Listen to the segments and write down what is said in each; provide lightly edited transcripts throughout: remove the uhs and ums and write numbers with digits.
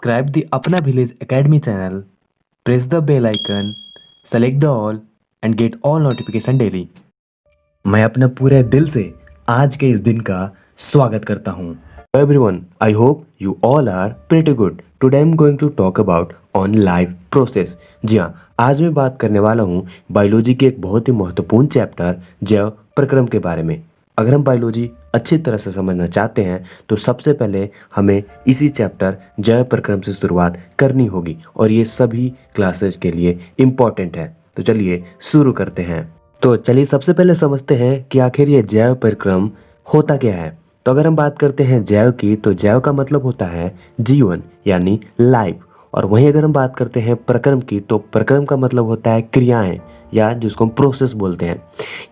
Subscribe the Apna Village Academy channel, press the bell icon, select the all and get all notification daily. मैं अपना पूरे दिल से आज के इस दिन का स्वागत करता हूँ. Hello everyone, I hope you all are pretty good. Today I'm going to talk about on life process. जी हाँ, आज मैं बात करने वाला हूँ बायोलॉजी के एक बहुत ही महत्वपूर्ण चैप्टर जैव प्रक्रम के बारे में. अगर हम बायोलॉजी अच्छी तरह से समझना चाहते हैं तो सबसे पहले हमें इसी चैप्टर जैव प्रक्रम से शुरुआत करनी होगी और ये सभी क्लासेज के लिए इम्पॉर्टेंट है. तो चलिए शुरू करते हैं. तो चलिए सबसे पहले समझते हैं कि आखिर ये जैव प्रक्रम होता क्या है. तो अगर हम बात करते हैं जैव की तो जैव का मतलब होता है जीवन यानी लाइफ. और वहीं अगर हम बात करते हैं प्रक्रम की तो प्रक्रम का मतलब होता है क्रियाएं या जिसको हम प्रोसेस बोलते हैं.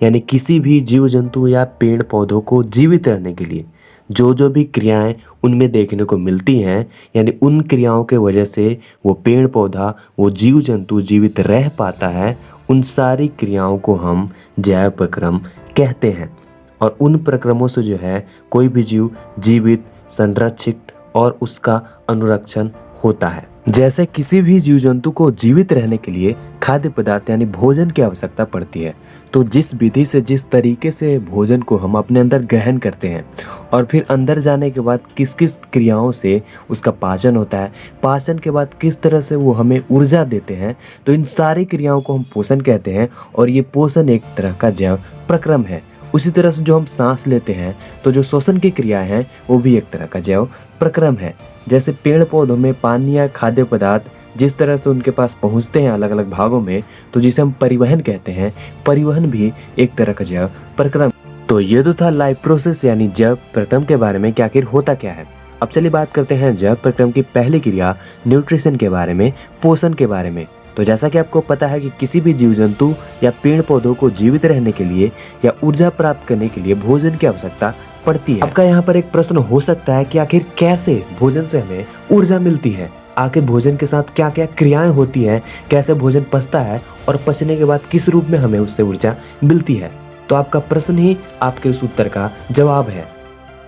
यानी किसी भी जीव जंतु या पेड़ पौधों को जीवित रहने के लिए जो भी क्रियाएं उनमें देखने को मिलती हैं यानी उन क्रियाओं के वजह से वो पेड़ पौधा वो जीव जंतु जीवित रह पाता है, उन सारी क्रियाओं को हम जैव प्रक्रम कहते हैं. और उन प्रक्रमों से जो है कोई भी जीव जीवित संरक्षित और उसका अनुरक्षण होता है. जैसे किसी भी जीव जंतु को जीवित रहने के लिए खाद्य पदार्थ यानी भोजन की आवश्यकता पड़ती है. तो जिस विधि से जिस तरीके से भोजन को हम अपने अंदर ग्रहण करते हैं और फिर अंदर जाने के बाद किस किस क्रियाओं से उसका पाचन होता है, पाचन के बाद किस तरह से वो हमें ऊर्जा देते हैं, तो इन सारी क्रियाओं को हम पोषण कहते हैं. और ये पोषण एक तरह का जैव प्रक्रम है. उसी तरह से जो हम सांस लेते हैं तो जो श्वसन की क्रियाएं हैं वो भी एक तरह का जैव प्रक्रम है. जैसे पेड़ पौधों में पानी या खाद्य पदार्थ जिस तरह से उनके पास पहुंचते हैं अलग अलग भागों में, तो जिसे हम परिवहन कहते हैं, परिवहन भी एक तरह का जैव प्रक्रम. तो ये तो था लाइफ प्रोसेस यानी जैव प्रक्रम के बारे में कि आखिर होता क्या है. अब चलिए बात करते हैं जैव प्रक्रम की पहली क्रिया न्यूट्रिशन के बारे में, पोषण के बारे में. तो जैसा कि आपको पता है कि किसी भी जीव जंतु या पेड़ पौधों को जीवित रहने के लिए या ऊर्जा प्राप्त करने के लिए भोजन की आवश्यकता पड़ती है. आपका यहाँ पर एक प्रश्न हो सकता है कि आखिर कैसे भोजन से हमें ऊर्जा मिलती है, आखिर भोजन के साथ क्या क्या क्रियाएं होती हैं, कैसे भोजन पचता है और पचने के बाद किस रूप में हमें उससे ऊर्जा मिलती है. तो आपका प्रश्न ही आपके उस उत्तर का जवाब है.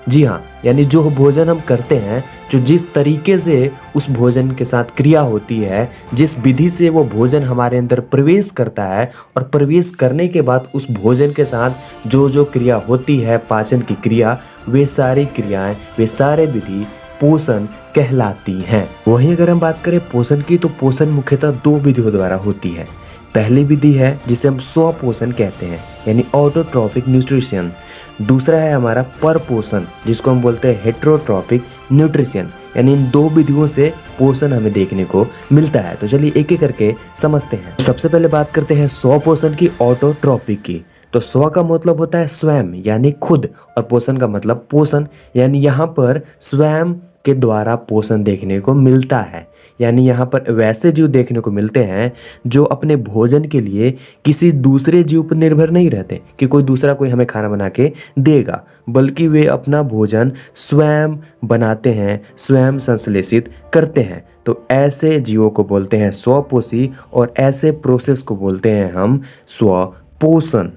जी हाँ, यानी जो भोजन हम करते हैं, जो जिस तरीके से उस भोजन के साथ क्रिया होती है, जिस विधि से वो भोजन हमारे अंदर प्रवेश करता है और प्रवेश करने के बाद उस भोजन के साथ जो क्रिया होती है, पाचन की क्रिया, वे सारी क्रियाएं, वे सारे विधि पोषण कहलाती हैं. वहीं अगर हम बात करें पोषण की तो पोषण मुख्यतः दो विधियों द्वारा होती है. पहली विधि है जिसे हम स्वपोषण कहते हैं यानी ऑटोट्रॉफिक न्यूट्रिशन. दूसरा है हमारा परपोषण जिसको हम बोलते हैं हेटेरोट्रॉफिक न्यूट्रिशन. यानी इन दो विधियों से पोषण हमें देखने को मिलता है. तो चलिए एक एक करके समझते हैं. सबसे पहले बात करते हैं स्वपोषण की, ऑटोट्रॉफिक की. तो स्व का मतलब होता है स्वयं यानी खुद और पोषण का मतलब पोषण यानी यहाँ पर स्वयं के द्वारा पोषण देखने को मिलता है. यानी यहाँ पर वैसे जीव देखने को मिलते हैं जो अपने भोजन के लिए किसी दूसरे जीव पर निर्भर नहीं रहते कि कोई दूसरा कोई हमें खाना बना के देगा, बल्कि वे अपना भोजन स्वयं बनाते हैं, स्वयं संश्लेषित करते हैं. तो ऐसे जीवों को बोलते हैं स्वपोषी और ऐसे प्रोसेस को बोलते हैं हम स्वपोषण.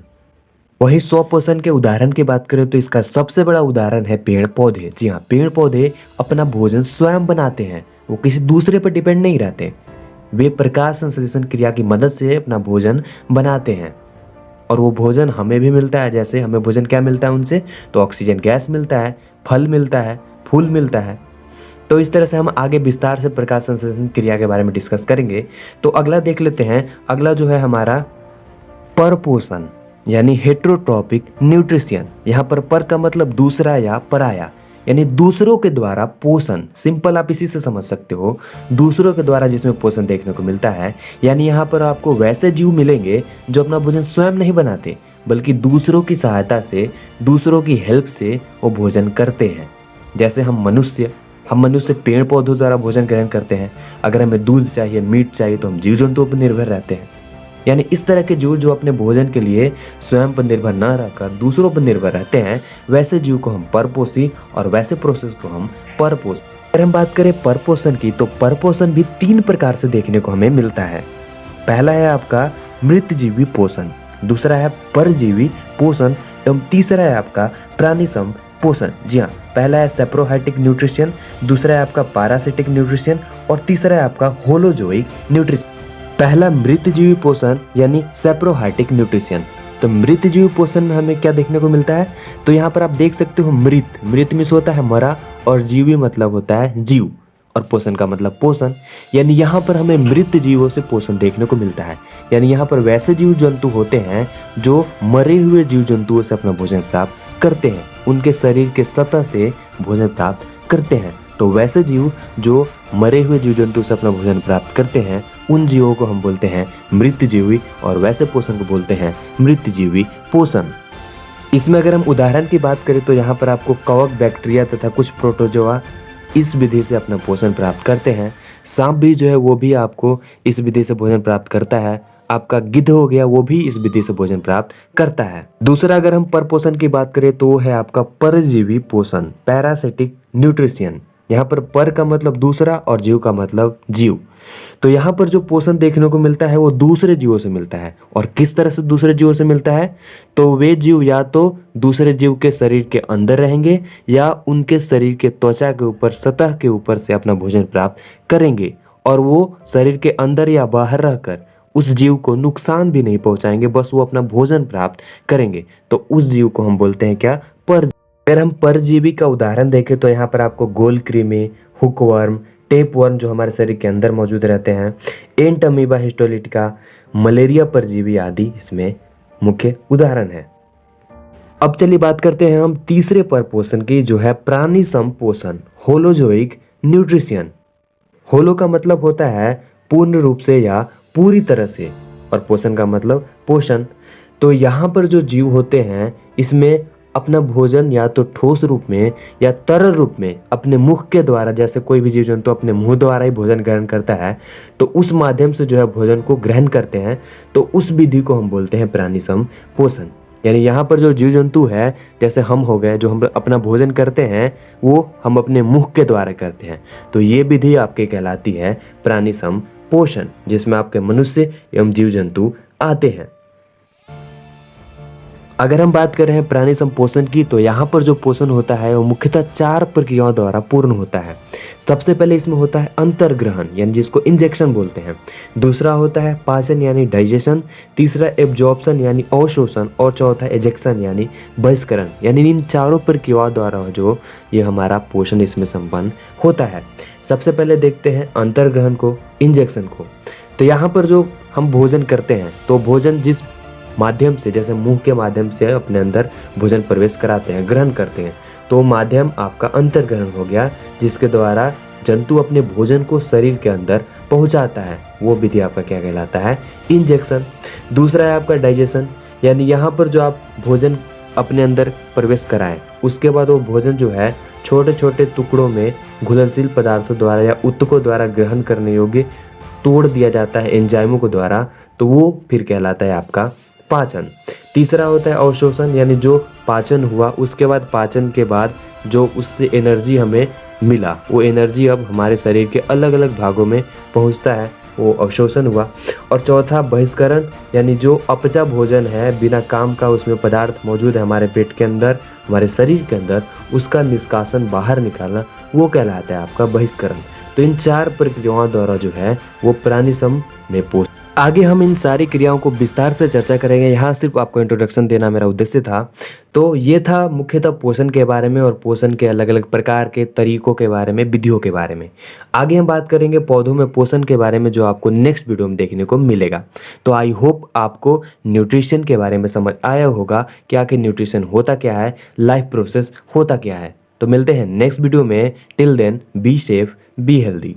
वही स्वपोषण के उदाहरण की बात करें तो इसका सबसे बड़ा उदाहरण है पेड़ पौधे. जी हाँ, पेड़ पौधे अपना भोजन स्वयं बनाते हैं, वो किसी दूसरे पर डिपेंड नहीं रहते. वे प्रकाश संश्लेषण क्रिया की मदद से अपना भोजन बनाते हैं और वो भोजन हमें भी मिलता है. जैसे हमें भोजन क्या मिलता है उनसे, तो ऑक्सीजन गैस मिलता है, फल मिलता है, फूल मिलता है. तो इस तरह से हम आगे विस्तार से प्रकाश संश्लेषण क्रिया के बारे में डिस्कस करेंगे. तो अगला देख लेते हैं. अगला जो है हमारा परपोषण यानी हेटेरोट्रॉपिक न्यूट्रिशन. यहाँ पर पर का मतलब दूसरा या पराया यानी दूसरों के द्वारा पोषण. सिंपल आप इसी से समझ सकते हो, दूसरों के द्वारा जिसमें पोषण देखने को मिलता है. यानी यहाँ पर आपको वैसे जीव मिलेंगे जो अपना भोजन स्वयं नहीं बनाते बल्कि दूसरों की सहायता से, दूसरों की हेल्प से वो भोजन करते हैं. जैसे हम मनुष्य पेड़ पौधों द्वारा भोजन ग्रहण करते हैं. अगर हमें दूध चाहिए, मीट चाहिए तो हम जीव जंतुओं पर निर्भर रहते हैं. यानी इस तरह के जीव जो अपने भोजन के लिए स्वयं पर निर्भर न रहकर दूसरों पर निर्भर रहते हैं, वैसे जीव को हम परपोषी और वैसे प्रोसेस को हम परपोषी. अगर हम बात करें परपोषण की तो परपोषण भी 3 प्रकार से देखने को हमें मिलता है. पहला है आपका मृतजीवी पोषण, दूसरा है परजीवी पोषण एवं तीसरा है आपका प्राणिसम पोषण. जी हाँ, पहला है सेप्रोहाइटिक न्यूट्रिशन, दूसरा है आपका पैरासिटिक न्यूट्रिशन और तीसरा है आपका होलोजोइक न्यूट्रिशन। पहला मृतजीवी पोषण यानी सेप्रोहाइटिक न्यूट्रिशन। तो मृतजीवी पोषण में हमें क्या देखने को मिलता है, तो यहाँ पर आप देख सकते हो मृत, मृत मीन्स होता है मरा, और जीवी मतलब होता है जीव, और पोषण का मतलब पोषण। यानी यहाँ पर हमें मृत जीवों से पोषण देखने को मिलता है। यानी यहाँ पर वैसे जीव जंतु होते हैं जो मरे हुए जीव जंतुओं से अपना भोजन प्राप्त करते हैं, उनके शरीर के सतह से भोजन प्राप्त करते हैं। तो वैसे जीव जो मरे हुए जीव जंतु से अपना भोजन प्राप्त करते हैं, उन जीवों को हम बोलते हैं मृतजीवी, और वैसे पोषण को बोलते हैं मृतजीवी पोषण। इसमें अगर हम उदाहरण की बात करें तो यहाँ पर आपको कवक, बैक्टीरिया तथा कुछ प्रोटोजोआ इस विधि से अपना पोषण प्राप्त करते हैं। सांप भी जो है वो भी आपको इस विधि से भोजन प्राप्त करता है। आपका गिद्ध हो गया, वो भी इस विधि से भोजन प्राप्त करता है। दूसरा अगर हम परपोषण की बात करें तो वो है आपका परजीवी पोषण, पैरासिटिक न्यूट्रिशन। यहाँ पर पर का मतलब दूसरा और जीव का मतलब जीव। तो यहाँ पर जो पोषण देखने को मिलता है वो दूसरे जीवों से मिलता है। और किस तरह से दूसरे जीवों से मिलता है, तो वे जीव या तो दूसरे जीव के शरीर के अंदर रहेंगे या उनके शरीर के त्वचा के ऊपर, सतह के ऊपर से अपना भोजन प्राप्त करेंगे, और वो शरीर के अंदर या बाहर रहकर उस जीव को नुकसान भी नहीं पहुंचाएंगे, बस वो अपना भोजन प्राप्त करेंगे। तो उस जीव को हम बोलते हैं क्या, पर। अगर हम परजीवी का उदाहरण देखें तो यहाँ पर आपको गोल कृमि, हुकवर्म, टेपवर्म जो हमारे शरीर के अंदर मौजूद रहते हैं, एंट अमीबा हिस्टोलिटिका, मलेरिया परजीवी आदि इसमें मुख्य उदाहरण है। अब चलिए बात करते हैं हम तीसरे परपोषण की, जो है प्राणी संपोषण, होलोजोइक न्यूट्रिशन। होलो का मतलब होता है पूर्ण रूप से या पूरी तरह से, और पोषण का मतलब पोषण। तो यहाँ पर जो जीव होते हैं इसमें अपना भोजन या तो ठोस रूप में या तरल रूप में अपने मुख के द्वारा, जैसे कोई भी जीव जंतु अपने मुंह द्वारा ही भोजन ग्रहण करता है, तो उस माध्यम से जो है भोजन को ग्रहण करते हैं। तो उस विधि को हम बोलते हैं प्राणी संपोषण। यानी यहाँ पर जो जीव जंतु है, जैसे हम हो गए, जो हम अपना भोजन करते हैं वो हम अपने मुख के द्वारा करते हैं, तो ये विधि आपके कहलाती है प्राणी संपोषण, जिसमें आपके मनुष्य एवं जीव जंतु आते हैं। अगर हम बात कर रहे हैं प्राणी संपोषण की, तो यहाँ पर जो पोषण होता है वो मुख्यतः 4 प्रक्रियाओं द्वारा पूर्ण होता है। सबसे पहले इसमें होता है अंतर्ग्रहण, यानी जिसको इंजेक्शन बोलते हैं। दूसरा होता है पाचन यानी डाइजेशन। तीसरा एब्जॉर्प्शन यानी अवशोषण, और चौथा एजेक्शन यानी बहिष्करण। यानी इन चारों प्रक्रियाओं द्वारा जो ये हमारा पोषण इसमें संपन्न होता है। सबसे पहले देखते हैं अंतर्ग्रहण को, इंजेक्शन को। तो यहाँ पर जो हम भोजन करते हैं, तो भोजन जिस माध्यम से, जैसे मुंह के माध्यम से अपने अंदर भोजन प्रवेश कराते हैं, ग्रहण करते हैं, तो माध्यम आपका अंतर्ग्रहण हो गया, जिसके द्वारा जंतु अपने भोजन को शरीर के अंदर पहुंचाता है। वो विधि आपका क्या कहलाता है, इंजेक्शन। दूसरा है आपका डाइजेशन, यानी यहाँ पर जो आप भोजन अपने अंदर प्रवेश कराएं, उसके बाद वो भोजन जो है छोटे छोटे टुकड़ों में घुलनशील पदार्थों द्वारा या ऊतकों द्वारा ग्रहण करने योग्य तोड़ दिया जाता है एंजाइमों के द्वारा, तो वो फिर कहलाता है आपका पाचन। तीसरा होता है अवशोषण, यानी जो पाचन हुआ उसके बाद, पाचन के बाद जो उससे एनर्जी हमें मिला, वो एनर्जी अब हमारे शरीर के अलग अलग भागों में पहुंचता है, वो अवशोषण हुआ। और चौथा बहिष्करण, यानी जो अपचा भोजन है, बिना काम का उसमें पदार्थ मौजूद है हमारे पेट के अंदर, हमारे शरीर के अंदर, उसका निष्कासन बाहर निकालना, वो कहलाता है आपका बहिष्करण। तो इन 4 प्रक्रियाओं द्वारा जो है वो प्राणी सम में पोषण। आगे हम इन सारी क्रियाओं को विस्तार से चर्चा करेंगे। यहाँ सिर्फ आपको इंट्रोडक्शन देना मेरा उद्देश्य था। तो ये था मुख्यतः पोषण के बारे में और पोषण के अलग अलग प्रकार के तरीकों के बारे में, विधियों के बारे में। आगे हम बात करेंगे पौधों में पोषण के बारे में, जो आपको नेक्स्ट वीडियो में देखने को मिलेगा। तो आई होप आपको न्यूट्रिशन के बारे में समझ आया होगा कि आखिर न्यूट्रिशन होता क्या है, लाइफ प्रोसेस होता क्या है। तो मिलते हैं नेक्स्ट वीडियो में। Till then be safe, be healthy.